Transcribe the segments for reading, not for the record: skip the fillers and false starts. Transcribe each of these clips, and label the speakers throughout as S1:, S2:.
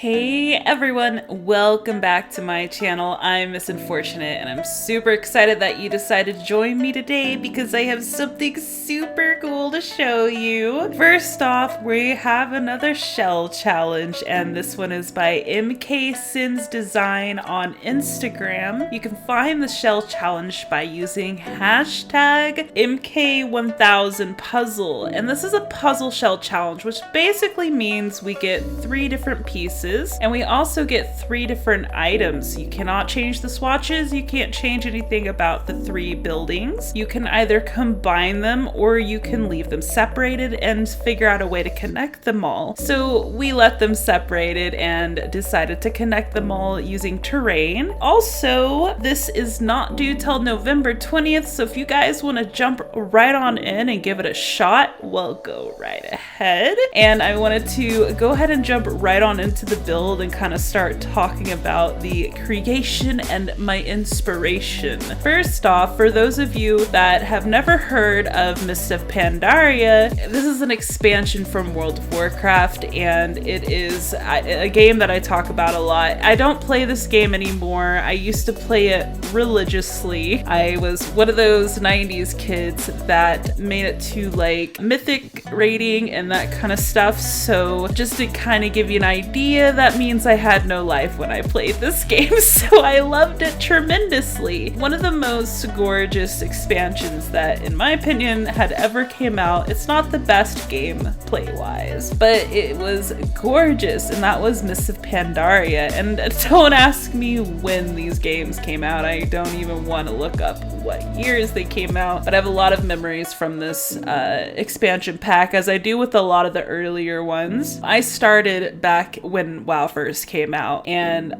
S1: Hey everyone, welcome back to my channel. I'm Miss Unfortunate and I'm super excited that you decided to join me today because I have something super cool to show you. First off, we have another shell challenge and this one is by MK Sims Design on Instagram. You can find the shell challenge by using hashtag MK1000puzzle, and this is a puzzle shell challenge, which basically means we get 3 different pieces and we also get 3 different items. You cannot change the swatches, you can't change anything about the 3 buildings. You can either combine them or you can leave them separated and figure out a way to connect them all. So we let them separated and decided to connect them all using terrain. Also, this is not due till November 20th, so if you guys want to jump right on in and give it a shot, well, go right ahead. And I wanted to go ahead and jump right on into the build and kind of start talking about the creation and my inspiration. First off, for those of you that have never heard of Mists of Pandaria, this is an expansion from World of Warcraft and it is a game that I talk about a lot. I don't play this game anymore. I used to play it religiously. I was one of those 90s kids that made it to like mythic rating and that kind of stuff. So just to kind of give you an idea, that means I had no life when I played this game, so I loved it tremendously. One of the most gorgeous expansions that, in my opinion, had ever came out. It's not the best game play-wise, but it was gorgeous, and that was Mists of Pandaria. And don't ask me when these games came out. I don't even want to look up what years they came out, but I have a lot of memories from this expansion pack, as I do with a lot of the earlier ones. I started back when WoW first came out and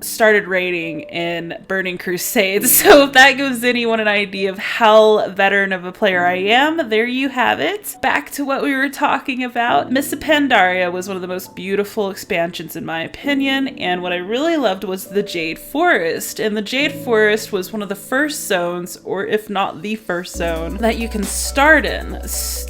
S1: started raiding in Burning Crusade, so if that gives anyone an idea of how veteran of a player I am, there you have it. Back to what we were talking about. Mists of Pandaria was one of the most beautiful expansions in my opinion, and what I really loved was the Jade Forest, and the Jade Forest was one of the first zones, or if not the first zone, that you can start in,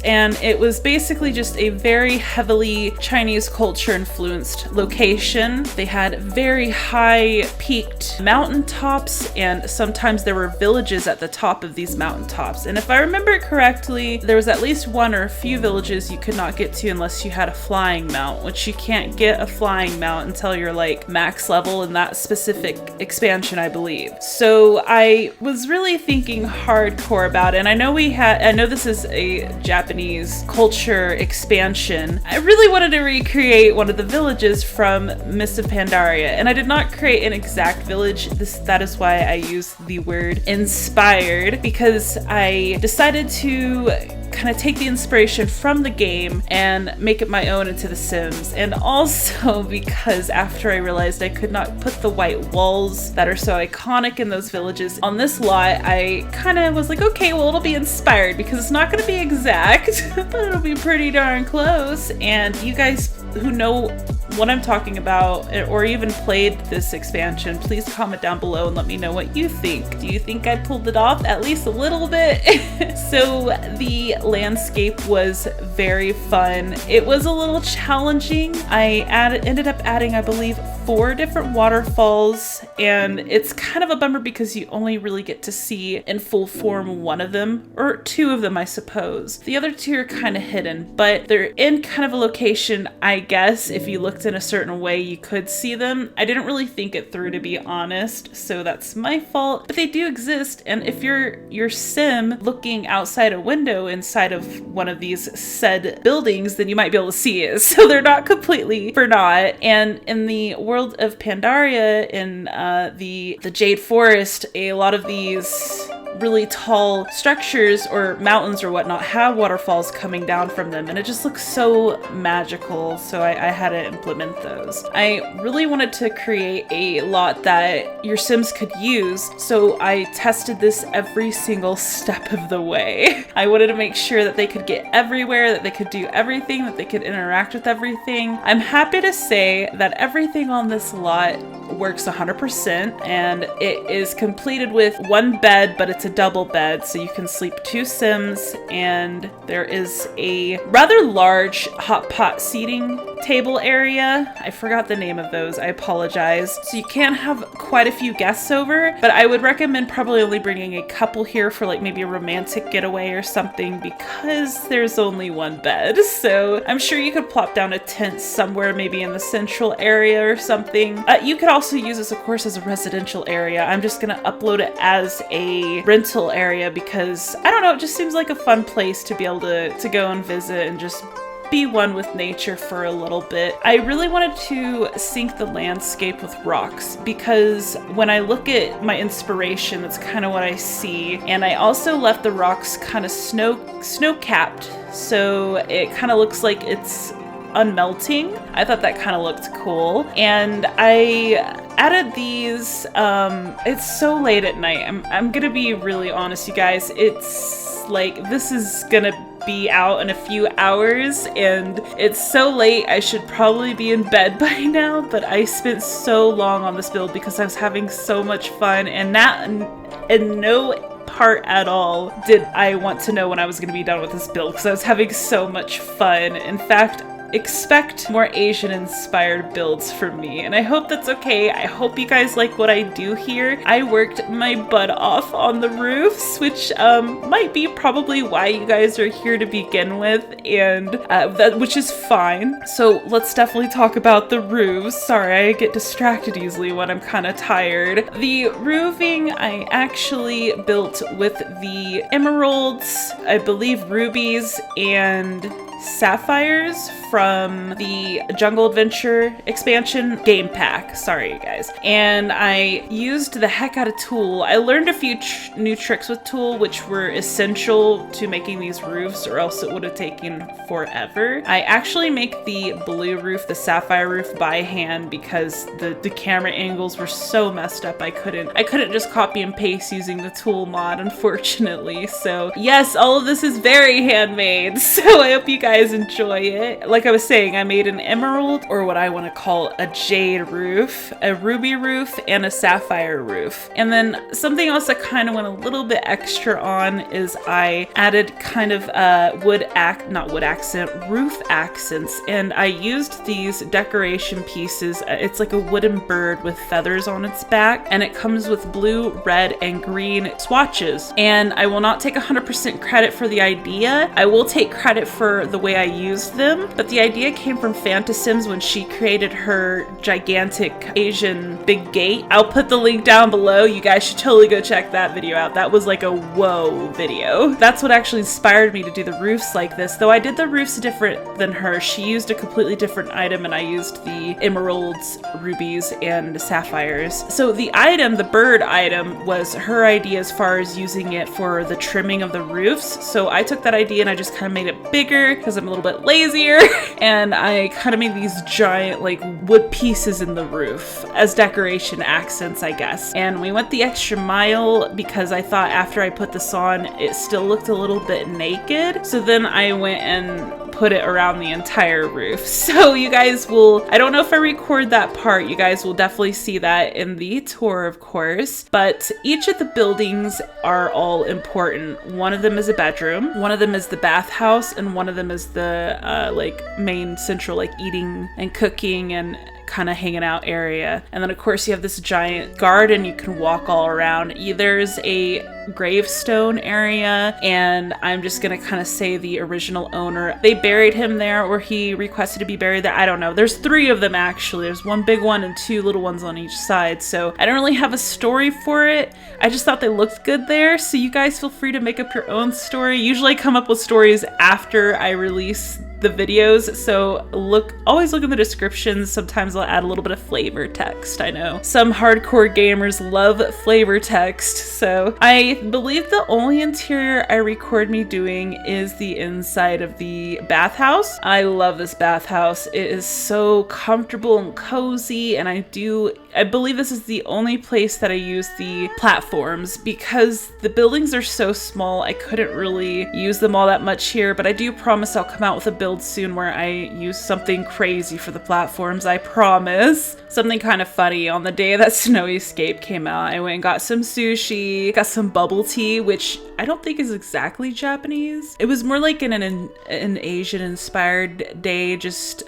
S1: and it was basically just a very heavily Chinese culture influenced location. They had very high peaked mountaintops, and sometimes there were villages at the top of these mountaintops. And if I remember correctly, there was at least one or a few villages you could not get to unless you had a flying mount, which you can't get a flying mount until you're like max level in that specific expansion, I believe. So I was really thinking hardcore about it, and I know this is a Japanese culture expansion. I really wanted to recreate one of the villages from Mists of Pandaria, and I did not create an exact village. That is why I use the word inspired, because I decided to kind of take the inspiration from the game and make it my own into The Sims, and also because after I realized I could not put the white walls that are so iconic in those villages on this lot, I kind of was like, okay, well, it'll be inspired because it's not going to be exact, but it'll be pretty darn close. And you guys who know what I'm talking about or even played this expansion, please comment down below and let me know what you think. Do you think I pulled it off at least a little bit? So the landscape was very fun. It was a little challenging. I ended up adding, I believe, 4 different waterfalls, and it's kind of a bummer because you only really get to see in full form one of them, or 2 of them, I suppose. The other 2 are kind of hidden, but they're in kind of a location, I guess, if you looked in a certain way, you could see them. I didn't really think it through, to be honest, so that's my fault, but they do exist. And if your sim looking outside a window inside of one of these said buildings, then you might be able to see it. So they're not completely for naught. And in the world of Pandaria, in the Jade Forest, a lot of these really tall structures or mountains or whatnot have waterfalls coming down from them, and it just looks so magical, so I had to implement those. I really wanted to create a lot that your Sims could use, so I tested this every single step of the way. I wanted to make sure that they could get everywhere, that they could do everything, that they could interact with everything. I'm happy to say that everything on this lot works 100%, and it is completed with 1 bed, but it's a double bed, so you can sleep 2 Sims, and there is a rather large hot pot seating table area. I forgot the name of those, I apologize. So you can have quite a few guests over, but I would recommend probably only bringing a couple here for like maybe a romantic getaway or something, because there's only one bed. So I'm sure you could plop down a tent somewhere, maybe in the central area or something. You could also use this, of course, as a residential area. I'm just gonna upload it as a rental area because, I don't know, it just seems like a fun place to be able to go and visit and just be one with nature for a little bit. I really wanted to sync the landscape with rocks because when I look at my inspiration, that's kind of what I see. And I also left the rocks kind of snow-capped, so it kind of looks like it's unmelting. I thought that kind of looked cool. And I added these, it's so late at night. I'm gonna be really honest, you guys. It's like, this is gonna be out in a few hours and it's so late I should probably be in bed by now, but I spent so long on this build because I was having so much fun, and no part at all did I want to know when I was going to be done with this build because I was having so much fun. In fact, expect more Asian inspired builds from me, and I hope that's okay. I hope you guys like what I do here. I worked my butt off on the roofs, which might be probably why you guys are here to begin with, and which is fine. So let's definitely talk about the roofs. Sorry, I get distracted easily when I'm kind of tired. The roofing I actually built with the emeralds, I believe rubies, and sapphires from the Jungle Adventure expansion game pack. Sorry, you guys. And I used the heck out of Tulle. I learned a few new tricks with Tulle, which were essential to making these roofs, or else it would have taken forever. I actually make the blue roof, the sapphire roof, by hand because the camera angles were so messed up. I couldn't just copy and paste using the Tulle mod, unfortunately. So yes, all of this is very handmade. So I hope you guys enjoy it. Like I was saying, I made an emerald, or what I want to call a jade roof, a ruby roof, and a sapphire roof. And then something else I kind of went a little bit extra on is I added kind of roof accents, and I used these decoration pieces. It's like a wooden bird with feathers on its back, and it comes with blue, red, and green swatches. And I will not take 100% credit for the idea. I will take credit for the way I used them, but the idea came from Fantasims when she created her gigantic Asian big gate. I'll put the link down below. You guys should totally go check that video out. That was like a whoa video. That's what actually inspired me to do the roofs like this, though I did the roofs different than her. She used a completely different item and I used the emeralds, rubies, and sapphires. So the item, the bird item, was her idea as far as using it for the trimming of the roofs. So I took that idea and I just kind of made it bigger because I'm a little bit lazier, and I kind of made these giant like wood pieces in the roof as decoration accents, I guess. And we went the extra mile because I thought after I put this on it still looked a little bit naked, so then I went and put it around the entire roof. So you guys will, I don't know if I record that part, you guys will definitely see that in the tour, of course, but each of the buildings are all important. One of them is a bedroom, one of them is the bathhouse, and one of them is the like main central like eating and cooking and kind of hanging out area. And then of course you have this giant garden you can walk all around. There's a gravestone area, and I'm just gonna kind of say the original owner, they buried him there, or he requested to be buried there. I don't know. There's 3 of them actually. There's one big one and 2 little ones on each side, so I don't really have a story for it. I just thought they looked good there, so you guys feel free to make up your own story. Usually I come up with stories after I release the videos, so always look in the descriptions. Sometimes I'll add a little bit of flavor text. I know some hardcore gamers love flavor text, so I believe the only interior I record me doing is the inside of the bathhouse. I love this bathhouse. It is so comfortable and cozy, and I I believe this is the only place that I use the platforms because the buildings are so small. I couldn't really use them all that much here, but I do promise I'll come out with a build soon where I use something crazy for the platforms. I promise. Something kind of funny. On the day that Snowy Escape came out, I went and got some sushi, got some bubble tea, which I don't think is exactly Japanese. It was more like an Asian inspired day, just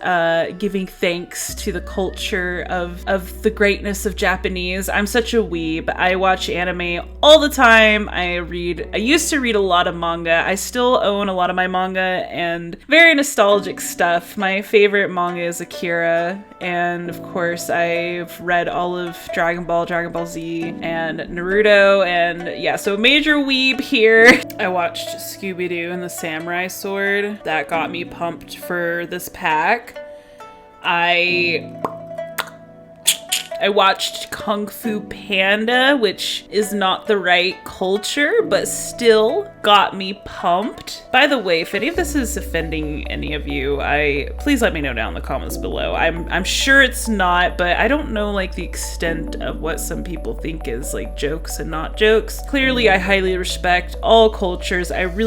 S1: giving thanks to the culture of the greatness of Japanese. I'm such a weeb. I watch anime all the time. I used to read a lot of manga. I still own a lot of my manga and very nostalgic stuff. My favorite manga is Akira, and of course I've read all of Dragon Ball, Dragon Ball Z, and Naruto, and yeah, so major weeb here. I watched Scooby-Doo and the Samurai Sword. That got me pumped for this pack. I watched Kung Fu Panda, which is not the right culture, but still got me pumped. By the way, if any of this is offending any of you, please let me know down in the comments below. I'm sure it's not, but I don't know like the extent of what some people think is like jokes and not jokes. Clearly, I highly respect all cultures. I'm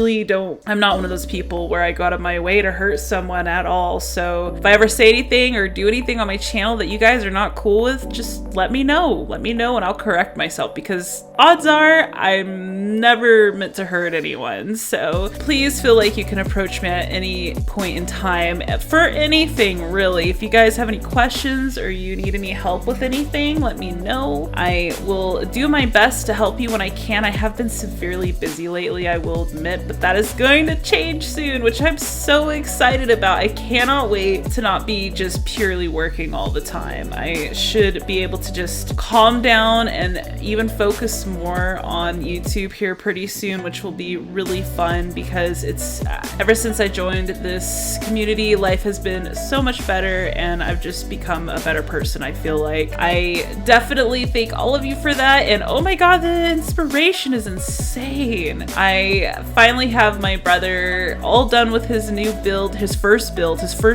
S1: not one of those people where I go out of my way to hurt someone at all. So if I ever say anything or do anything on my channel that you guys are not cool with, just let me know and I'll correct myself, because odds are I'm never meant to hurt anyone. So please feel like you can approach me at any point in time for anything, really. If you guys have any questions or you need any help with anything, let me know. I will do my best to help you when I can. I have been severely busy lately, I will admit, but that is going to change soon, which I'm so excited about. I cannot wait to not be just purely working all the time. I should be able to just calm down and even focus more on YouTube here pretty soon, which will be really fun because it's ever since I joined this community, life has been so much better and I've just become a better person. I feel like I definitely thank all of you for that, and oh my god, the inspiration is insane. I finally have my brother all done with his new build, his first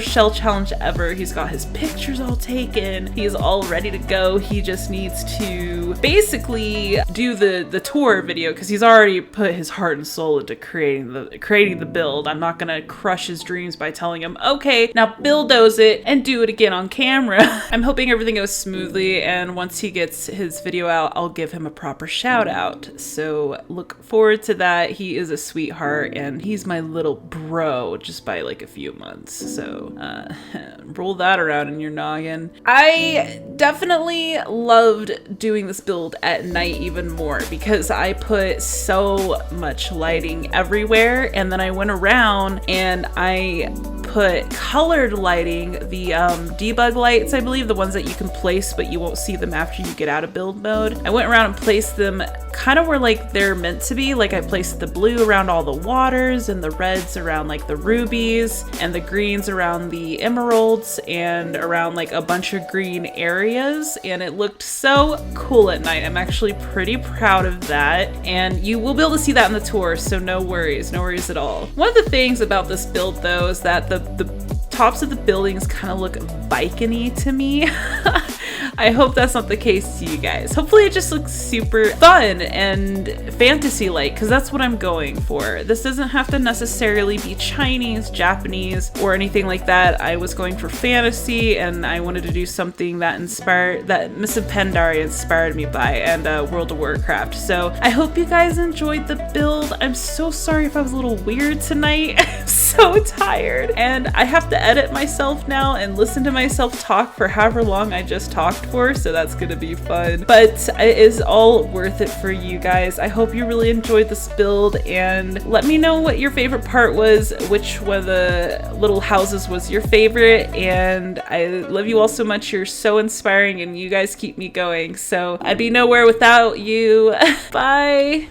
S1: shell challenge ever. He's got his pictures all taken, he's all ready to go. He just needs to basically do the tour video because he's already put his heart and soul into creating the build. I'm not gonna crush his dreams by telling him, okay, now bulldoze it and do it again on camera. I'm hoping everything goes smoothly, and once he gets his video out, I'll give him a proper shout out. So look forward to that. He is a sweetheart and he's my little bro just by like a few months. So roll that around in your noggin. I definitely loved doing this build at night even more because I put so much lighting everywhere, and then I went around and I put colored lighting, the debug lights, I believe, the ones that you can place but you won't see them after you get out of build mode. I went around and placed them kind of where like they're meant to be. Like I placed the blue around all the waters and the reds around like the rubies and the greens around the emeralds and around like a bunch of green areas, and it looked so cool at night. I'm actually pretty proud of that, and you will be able to see that in the tour, so no worries at all. One of the things about this build though is that the tops of the buildings kind of look bike-y to me. I hope that's not the case to you guys. Hopefully it just looks super fun and fantasy-like, because that's what I'm going for. This doesn't have to necessarily be Chinese, Japanese, or anything like that. I was going for fantasy, and I wanted to do something that Miss Pandaria inspired me by, and World of Warcraft. So I hope you guys enjoyed the build. I'm so sorry if I was a little weird tonight. I'm so tired, and I have to edit myself now and listen to myself talk for however long I just talked for, so that's gonna be fun, but it is all worth it for you guys. I hope you really enjoyed this build, and let me know what your favorite part was, which one of the little houses was your favorite, and I love you all so much. You're so inspiring and you guys keep me going, so I'd be nowhere without you. Bye.